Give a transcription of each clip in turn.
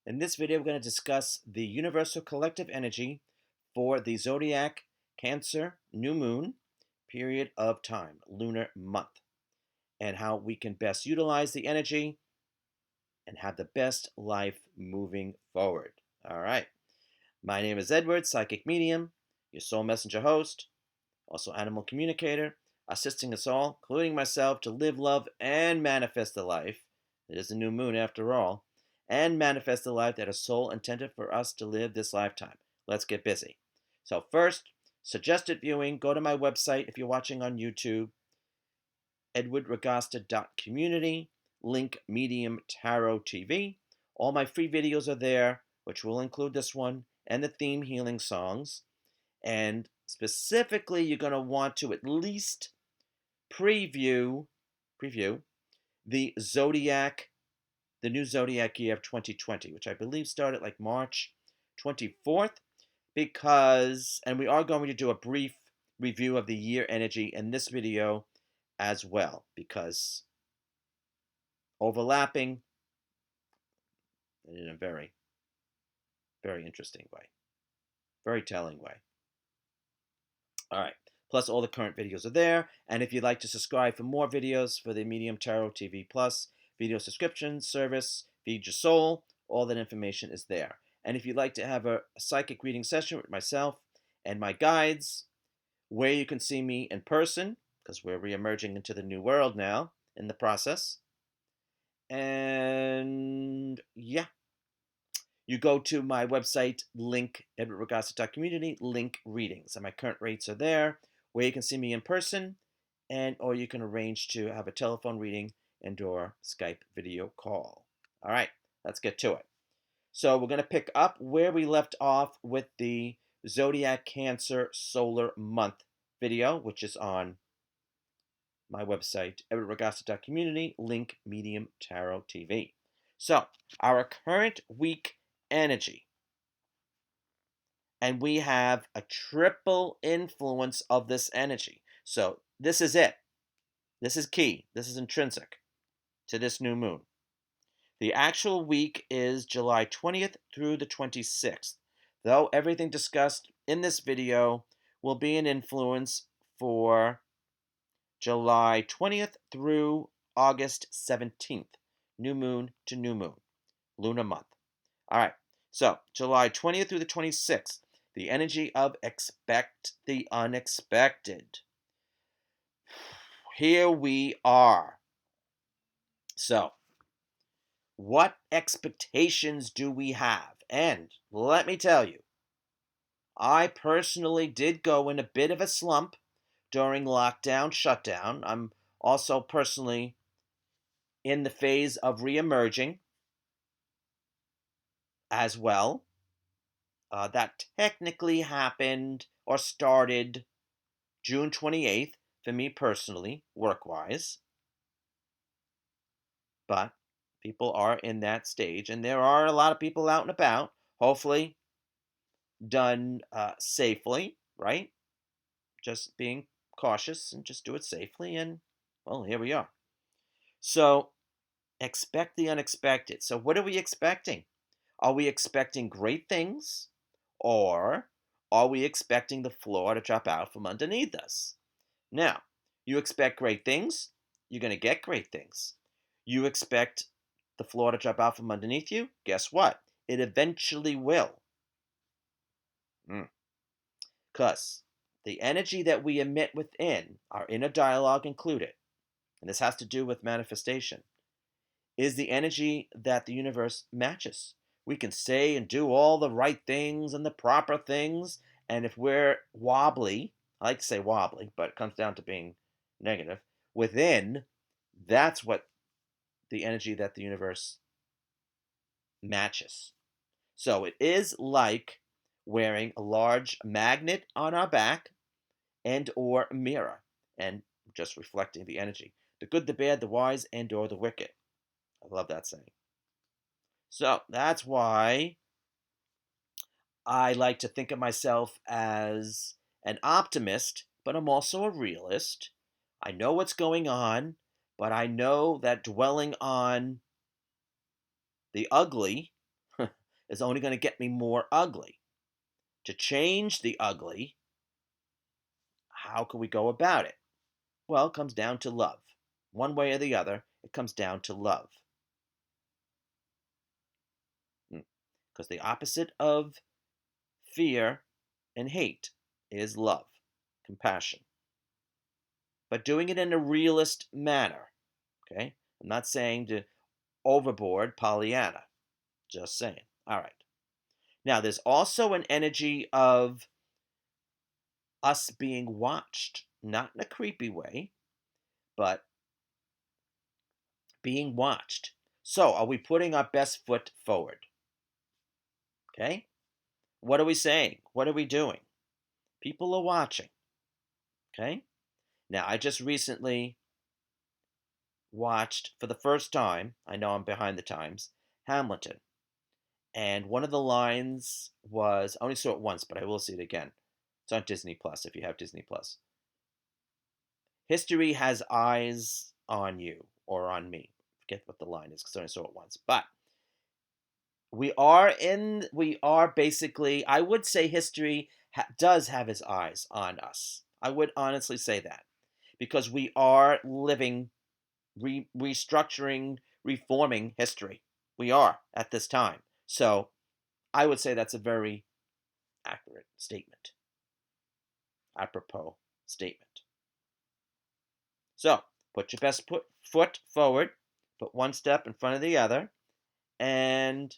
In this video, we're going to discuss the universal collective energy for the Zodiac Cancer new moon period of time, lunar month, and how we can best utilize the energy and have the best life moving forward. All right. My name is Edward, psychic medium, your soul messenger host, also animal communicator, assisting us all, including myself, to live, love, and manifest the life. It is a new moon after all, and manifest the life that is soul intended for us to live this lifetime. Let's get busy. So first, suggested viewing, go to my website if you're watching on YouTube, edwardragosta.community, link Medium Tarot TV. All my free videos are there, which will include this one and the theme healing songs. And specifically, you're going to want to at least preview the Zodiac, the new Zodiac year of 2020, which I believe started like March 24th, and we are going to do a brief review of the year energy in this video as well, because overlapping in a very, very interesting way, very telling way. All right. Plus, all the current videos are there. And if you'd like to subscribe for more videos for the Medium Tarot TV Plus video subscription service, Feed Your Soul, all that information is there. And if you'd like to have a psychic reading session with myself and my guides, where you can see me in person, because we're re-emerging into the new world now in the process. And yeah, you go to my website, link edwardragosta.community, link readings. And my current rates are there, where you can see me in person, or you can arrange to have a telephone reading and or Skype video call. All right, let's get to it. So we're going to pick up where we left off with the Zodiac Cancer Solar Month video, which is on my website, edwardragosta.community, link Medium Tarot TV. So, our current week energy. And we have a triple influence of this energy. So this is it. This is key. This is intrinsic to this new moon. The actual week is July 20th through the 26th, though everything discussed in this video will be an influence for July 20th through August 17th, new moon to new moon, lunar month. All right, so July 20th through the 26th, the energy of expect the unexpected. Here we are. So, what expectations do we have? And let me tell you, I personally did go in a bit of a slump during lockdown, shutdown. I'm also personally in the phase of re-emerging as well. That technically happened or started June 28th for me personally, work-wise. But people are in that stage, and there are a lot of people out and about, hopefully done safely, right? Just being cautious and just do it safely, and, well, here we are. So, expect the unexpected. So, what are we expecting? Are we expecting great things, or are we expecting the floor to drop out from underneath us? Now, you expect great things, you're going to get great things. You expect the floor to drop out from underneath you, guess what? It eventually will. Because the energy that we emit within, our inner dialogue included, and this has to do with manifestation, is the energy that the universe matches. We can say and do all the right things and the proper things, and if we're wobbly, I like to say wobbly, but it comes down to being negative, within, that's what the energy that the universe matches. So it is like wearing a large magnet on our back and or mirror, and just reflecting the energy. The good, the bad, the wise, and or the wicked. I love that saying. So that's why I like to think of myself as an optimist, but I'm also a realist. I know what's going on, but I know that dwelling on the ugly is only going to get me more ugly. To change the ugly, how can we go about it? Well, it comes down to love. One way or the other, it comes down to love. Because the opposite of fear and hate is love, compassion. But doing it in a realist manner. Okay? I'm not saying to overboard Pollyanna. Just saying. All right. Now, there's also an energy of us being watched, not in a creepy way, but being watched. So, are we putting our best foot forward? Okay? What are we saying? What are we doing? People are watching. Okay? Now, I just recently watched for the first time, I know I'm behind the times, Hamilton. And one of the lines was, I only saw it once, but I will see it again. It's on Disney Plus if you have Disney Plus. History has eyes on you or on me. Forget what the line is because I only saw it once. But we are basically, I would say history does have his eyes on us. I would honestly say that because we are living, restructuring, reforming history. We are at this time. So I would say that's a very accurate statement, apropos statement. So put your best foot forward, put one step in front of the other, and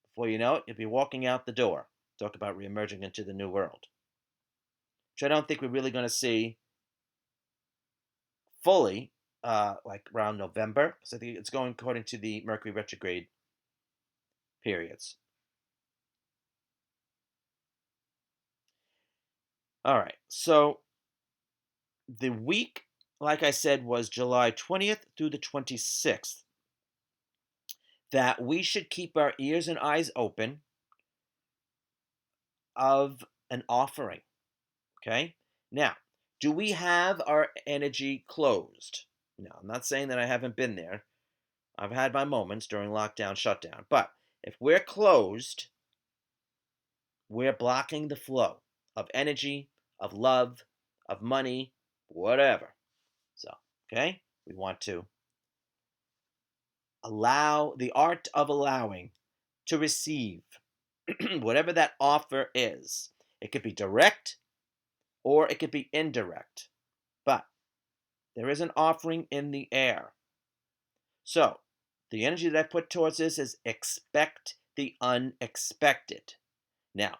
before you know it, you'll be walking out the door. Talk about reemerging into the new world, which I don't think we're really going to see fully, like around November, because I think it's going according to the Mercury retrograde periods. All right, so the week, like I said, was July 20th through the 26th. That we should keep our ears and eyes open of an offering. Okay? Now, do we have our energy closed? No, I'm not saying that I haven't been there. I've had my moments during lockdown, shutdown. But if we're closed, we're blocking the flow of energy, of love, of money, whatever. So, okay? We want to allow the art of allowing to receive whatever that offer is. It could be direct or it could be indirect. But there is an offering in the air. So, the energy that I put towards this is expect the unexpected. Now,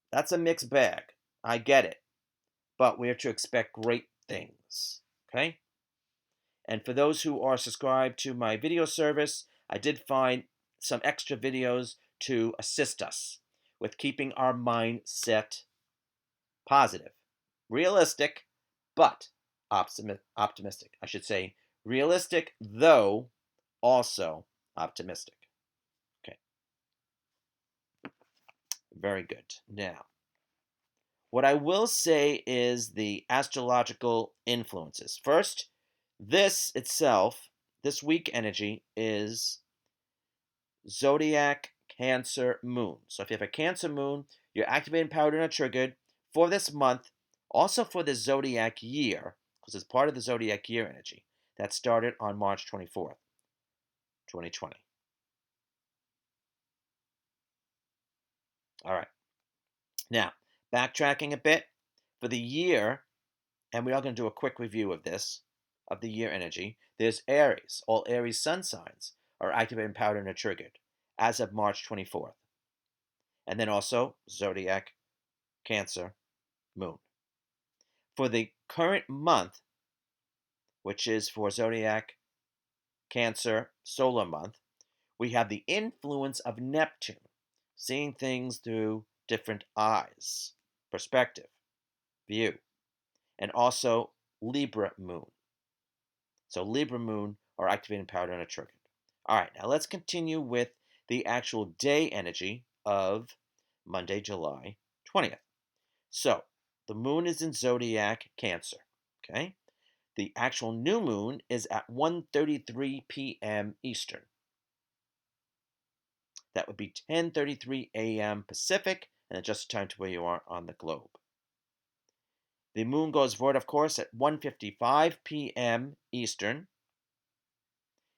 that's a mixed bag. I get it. But we are to expect great things. Okay? And for those who are subscribed to my video service, I did find some extra videos to assist us with keeping our mindset positive, realistic, but optimistic. I should say realistic, though also optimistic. Okay, very good. Now, what I will say is the astrological influences. First, this itself, this week energy is Zodiac Cancer Moon. So if you have a Cancer Moon, you're activating, powered, and triggered for this month, also for the Zodiac year, because it's part of the Zodiac year energy that started on March 24th, 2020. All right. Now, backtracking a bit, for the year, and we are going to do a quick review of this, of the year energy, there's Aries. All Aries sun signs are activated, powered, and triggered as of March 24th. And then also Zodiac Cancer Moon. For the current month, which is for Zodiac Cancer solar month, we have the influence of Neptune, seeing things through different eyes, perspective, view, and also Libra moon. So Libra moon are activating, powered, and triggered. All right, now let's continue with the actual day energy of Monday, July 20th. So the moon is in Zodiac Cancer, okay? The actual new moon is at 1:33 p.m. Eastern. That would be 10:33 a.m. Pacific, and adjust the time to where you are on the globe. The moon goes void, of course, at 1:55 p.m. Eastern,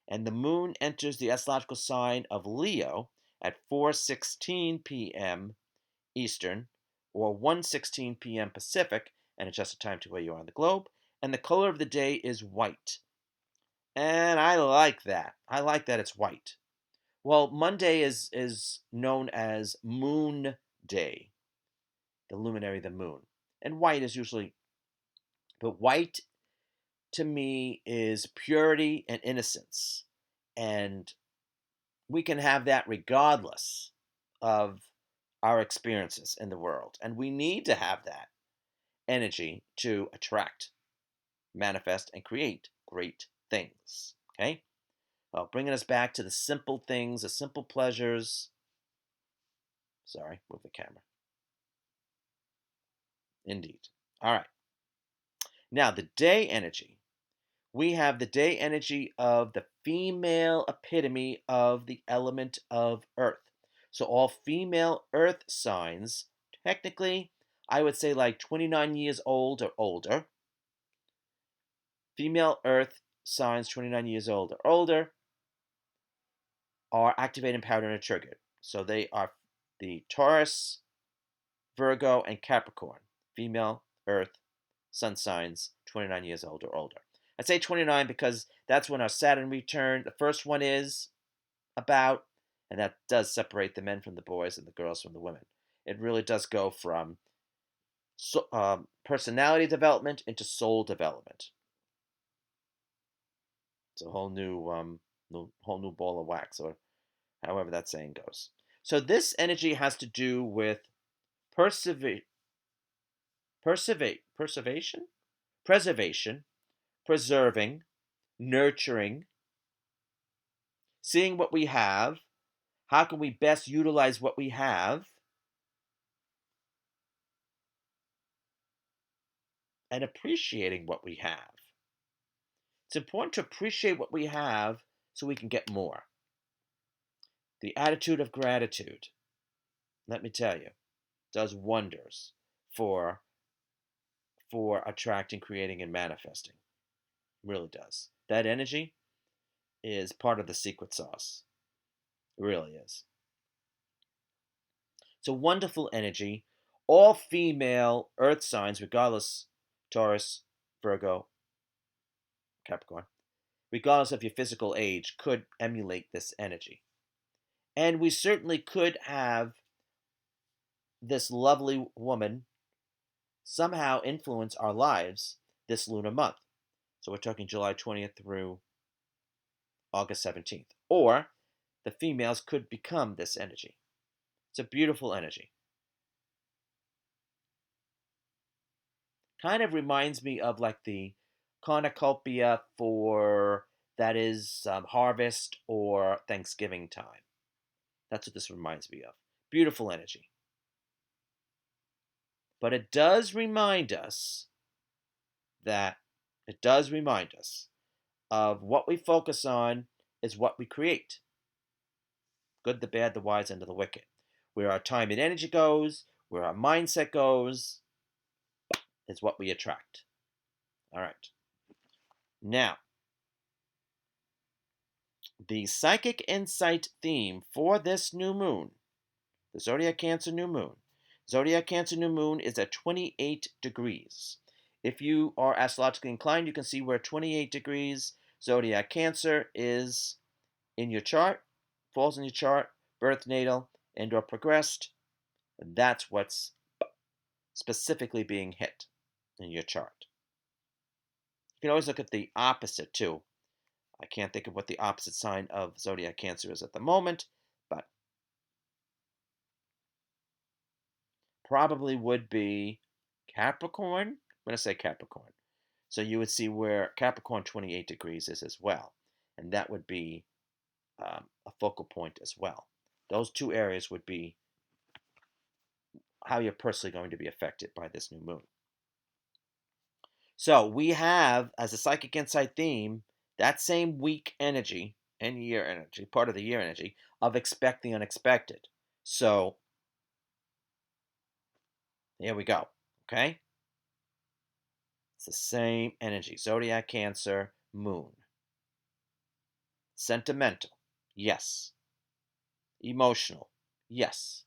and the moon enters the astrological sign of Leo at 4:16 p.m. Eastern, or 1:16 p.m. Pacific, and adjust the time to where you are on the globe. And the color of the day is white. And I like that. I like that it's white. Well, Monday is known as Moon Day, the luminary of the moon. And white is usually, but white to me is purity and innocence. And we can have that regardless of our experiences in the world. And we need to have that energy to attract, manifest, and create great things. Okay? Well, bringing us back to the simple things, the simple pleasures. Sorry, move the camera. Indeed. All right. Now, the day energy. We have the day energy of the female epitome of the element of Earth. So, all female Earth signs, technically, I would say like 29 years old or older. Female Earth signs 29 years old or older are activated, empowered, and triggered. So, they are the Taurus, Virgo, and Capricorn. Female Earth sun signs 29 years old or older. I say 29 because that's when our Saturn return, the first one is about, and that does separate the men from the boys and the girls from the women. It really does go from personality development into soul development. It's a whole new ball of wax, or however that saying goes. So this energy has to do with preservation, preserving, nurturing, seeing what we have, how can we best utilize what we have, and appreciating what we have. It's important to appreciate what we have so we can get more. The attitude of gratitude, let me tell you, does wonders for attracting, creating, and manifesting. It really does. That energy is part of the secret sauce. It really is. It's a wonderful energy. All female earth signs, regardless, Taurus, Virgo, Capricorn, regardless of your physical age, could emulate this energy. And we certainly could have this lovely woman somehow influence our lives this lunar month. So we're talking July 20th through August 17th. Or the females could become this energy. It's a beautiful energy. Kind of reminds me of like the cornucopia for that is harvest or Thanksgiving time. That's what this reminds me of. Beautiful energy. But it does remind us of what we focus on is what we create. Good, the bad, the wise, and the wicked. Where our time and energy goes, where our mindset goes, is what we attract. All right. Now, the psychic insight theme for this new moon, the Zodiac Cancer new moon. Zodiac Cancer new moon is at 28 degrees. If you are astrologically inclined, you can see where 28 degrees Zodiac Cancer is in your chart, falls in your chart, birth natal, and or progressed. That's what's specifically being hit in your chart. You can always look at the opposite too. I can't think of what the opposite sign of Zodiac Cancer is at the moment, but probably would be Capricorn. I'm going to say Capricorn. So you would see where Capricorn 28 degrees is as well. And that would be a focal point as well. Those two areas would be how you're personally going to be affected by this new moon. So we have, as a psychic insight theme, that same weak energy and year energy, part of the year energy, of expect the unexpected. So here we go. Okay? It's the same energy. Zodiac Cancer, Moon. Sentimental. Yes. Emotional. Yes.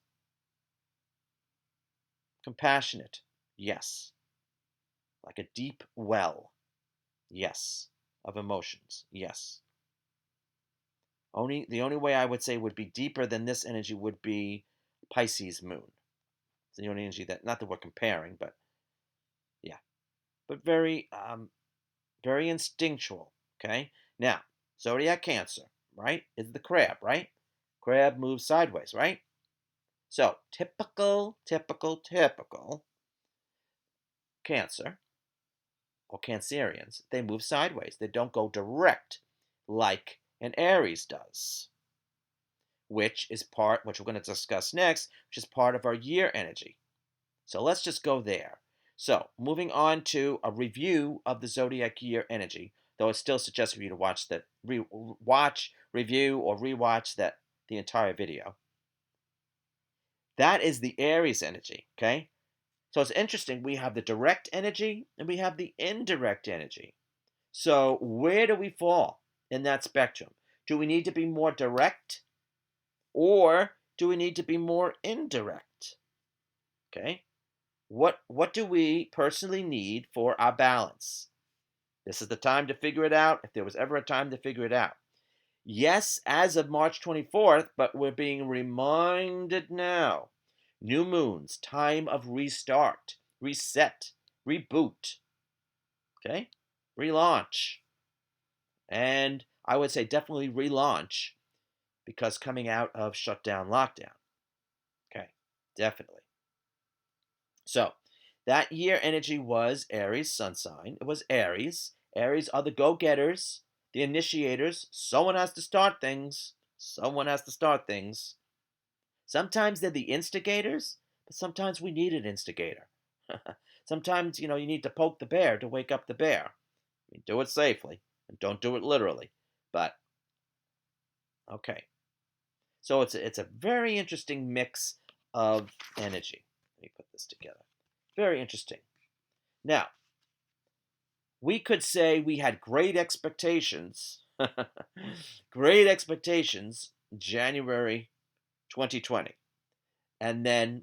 Compassionate. Yes. Like a deep well. Yes. Of emotions. Yes. The only way I would say would be deeper than this energy would be Pisces moon. It's the only energy that, not that we're comparing, but yeah, but very instinctual. Okay, now zodiac Cancer, right, is the crab, right? Crab moves sideways, right? So typical Cancer or Cancerians, they move sideways. They don't go direct like an Aries does, which we're going to discuss next, which is part of our year energy. So let's just go there. So moving on to a review of the zodiac year energy, though I still suggest for you to watch, review, or rewatch the entire video. That is the Aries energy. Okay, so it's interesting. We have the direct energy and we have the indirect energy. So where do we fall in that spectrum? Do we need to be more direct, or do we need to be more indirect? Okay. What do we personally need for our balance? This is the time to figure it out, if there was ever a time to figure it out. Yes, as of March 24th, but we're being reminded now. New moons, time of restart, reset, reboot, okay? Relaunch. And I would say definitely relaunch, because coming out of shutdown, lockdown. Okay, definitely. So that year energy was Aries sun sign. It was Aries. Aries are the go-getters, the initiators. Someone has to start things. Someone has to start things. Sometimes they're the instigators, but sometimes we need an instigator. Sometimes, you need to poke the bear to wake up the bear. I mean, do it safely and don't do it literally. But okay. So it's a very interesting mix of energy. Let me put this together. Very interesting. Now, we could say we had great expectations, great expectations, January 2020. And then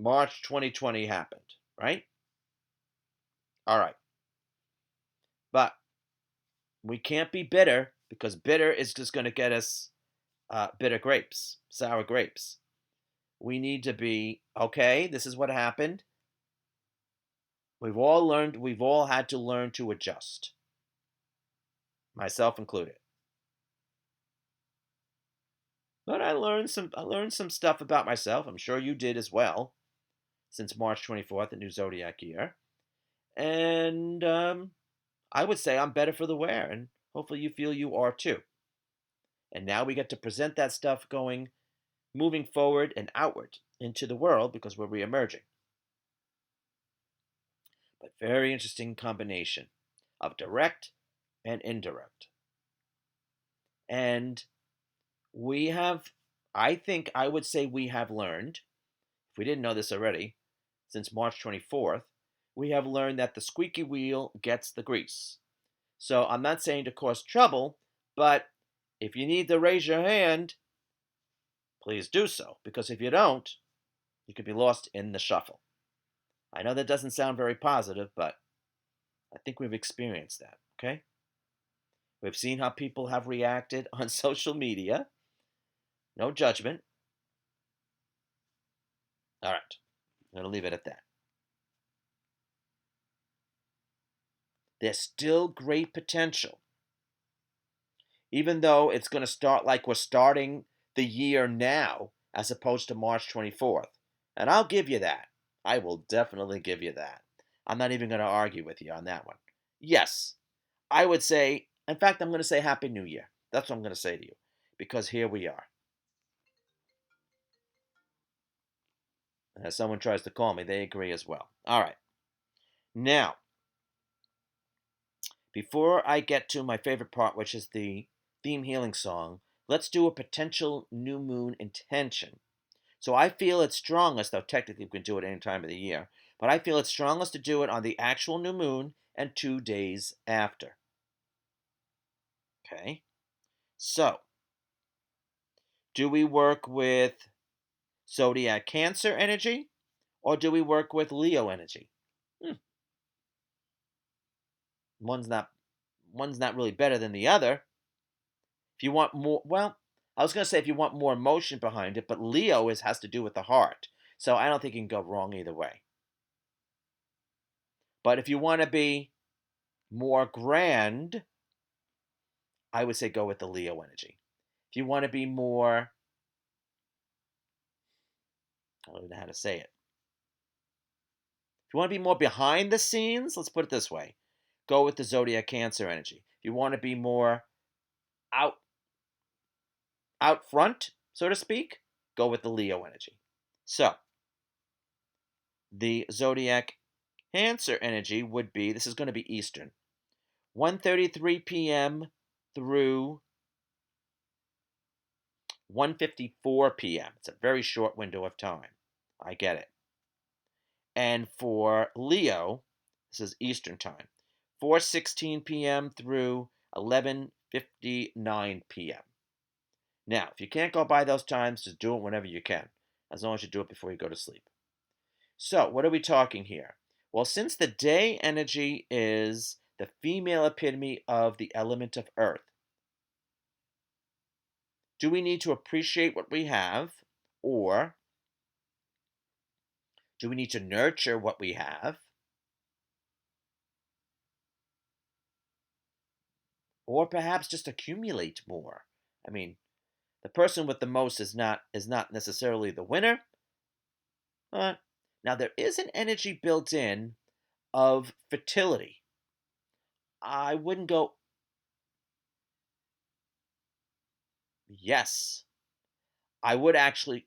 March 2020 happened, right? All right. But we can't be bitter, because bitter is just going to get us bitter grapes, sour grapes. We need to be, okay, this is what happened. We've all had to learn to adjust, myself included. But I learned some stuff about myself. I'm sure you did as well, since March 24th, the new zodiac year. And I would say I'm better for the wear, and hopefully you feel you are too. And now we get to present that stuff moving forward and outward into the world, because we're reemerging. But very interesting combination of direct and indirect. And we have, I think I would say we have learned, if we didn't know this already, since March 24th, we have learned that the squeaky wheel gets the grease. So I'm not saying to cause trouble, but if you need to raise your hand, please do so, because if you don't, you could be lost in the shuffle. I know that doesn't sound very positive, but I think we've experienced that, okay? We've seen how people have reacted on social media. No judgment. All right, I'm going to leave it at that. There's still great potential, even though it's going to start like we're starting the year now, as opposed to March 24th. And I'll give you that. I will definitely give you that. I'm not even going to argue with you on that one. Yes, I would say, in fact, I'm going to say Happy New Year. That's what I'm going to say to you, because here we are. As someone tries to call me, they agree as well. All right. Now, Before I get to my favorite part, which is the theme healing song, let's do a potential new moon intention. So I feel it's strongest, though technically we can do it any time of the year, but I feel it's strongest to do it on the actual new moon and 2 days after. Okay? So, do we work with Zodiac Cancer energy or do we work with Leo energy? Hmm. One's not one's not really better than the other. If you want more, well, I was going to say if you want more emotion behind it, but Leo has to do with the heart. So I don't think you can go wrong either way. But if you want to be more grand, I would say go with the Leo energy. If you want to be more, I don't know how to say it. If you want to be more behind the scenes, let's put it this way, go with the Zodiac Cancer energy. If you want to be more out out front, so to speak, go with the Leo energy. So, the Zodiac Cancer energy would be, this is going to be Eastern, 1:33 p.m. through 1:54 p.m. It's a very short window of time. I get it. And for Leo, this is Eastern time, 4:16 p.m. through 11:59 p.m. Now, if you can't go by those times, just do it whenever you can, as long as you do it before you go to sleep. So, what are we talking here? Well, since the day energy is the female epitome of the element of earth, do we need to appreciate what we have, or do we need to nurture what we have, or perhaps just accumulate more? I mean, the person with the most is not necessarily the winner. Now there is an energy built in of fertility. I wouldn't go. Yes, I would actually.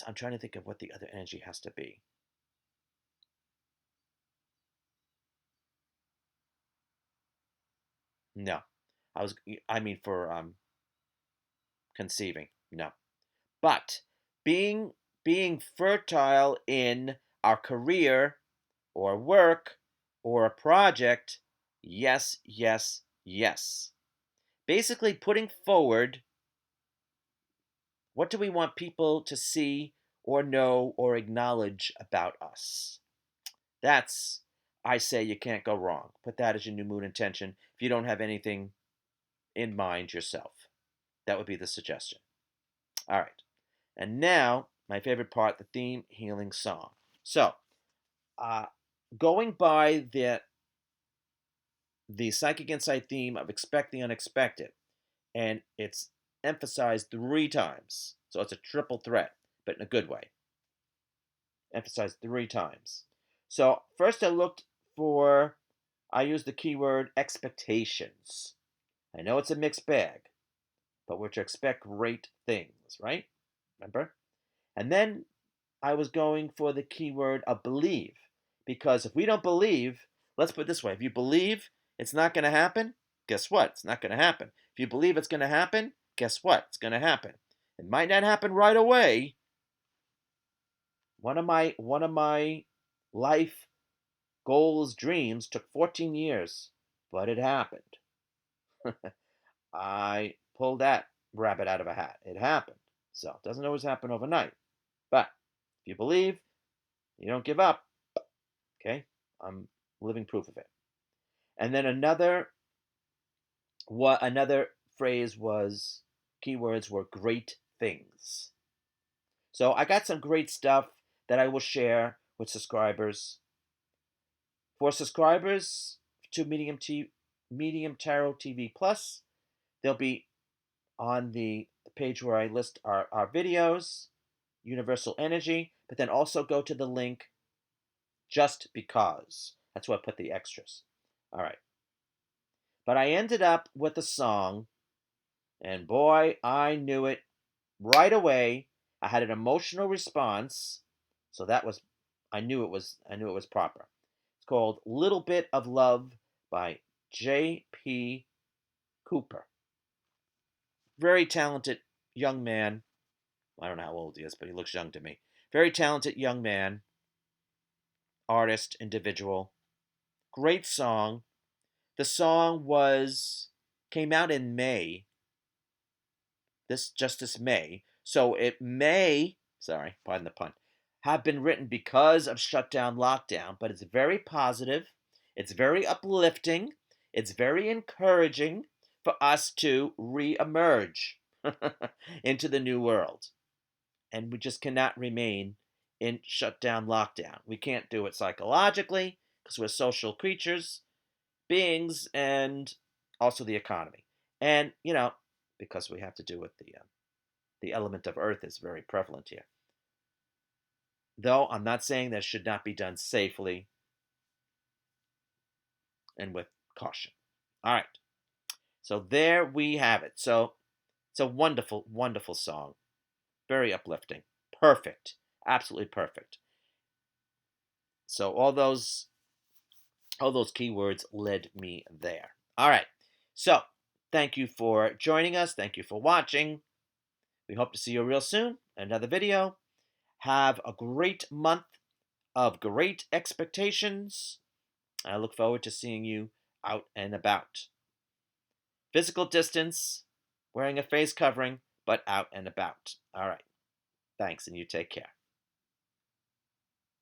I'm trying to think of what the other energy has to be. No, I was. I mean for conceiving. No, but being being fertile in our career or work or a project, yes, yes, yes. Basically, putting forward what do we want people to see or know or acknowledge about us. That's, I say, you can't go wrong. Put that as your new moon intention if you don't have anything in mind yourself. That would be the suggestion. All right. And now, my favorite part, the theme healing song. So, uh, going by the psychic insight theme of expect the unexpected, and it's emphasized 3 times. So it's a triple threat, but in a good way. Emphasized 3 times. So first I used the keyword expectations. I know it's a mixed bag, but we're to expect great things, right? Remember? And then I was going for the keyword of believe, because if we don't believe, let's put it this way, if you believe it's not going to happen, guess what? It's not going to happen. If you believe it's going to happen, guess what? It's going to happen. It might not happen right away. One of my life goals, dreams took 14 years, but it happened. I pulled that rabbit out of a hat. It happened. So it doesn't always happen overnight. But if you believe, you don't give up. Okay? I'm living proof of it. And then another phrase was keywords were great things. So I got some great stuff that I will share with subscribers. For subscribers to Medium Tarot TV Plus, they'll be on the page where I list our videos, Universal Energy, but then also go to the link just because. That's where I put the extras. All right. But I ended up with a song, and boy, I knew it right away. I had an emotional response, so I knew it was proper. It's called Little Bit of Love by J.P. Cooper. Very talented young man. I don't know how old he is, but he looks young to me. Very talented young man, artist, individual. Great song. The song came out in May. This May. So it may, sorry, pardon the pun, have been written because of shutdown lockdown, but it's very positive. It's very uplifting. It's very encouraging for us to re-emerge into the new world. And we just cannot remain in shutdown lockdown. We can't do it psychologically because we're social creatures, beings, and also the economy. And, because we have to do with the element of earth is very prevalent here. Though I'm not saying that should not be done safely and with caution. All right. So there we have it. So it's a wonderful, wonderful song. Very uplifting. Perfect. Absolutely perfect. So all those keywords led me there. All right. So thank you for joining us. Thank you for watching. We hope to see you real soon. Another video. Have a great month of great expectations. I look forward to seeing you out and about. Physical distance, wearing a face covering, but out and about. All right. Thanks, and you take care.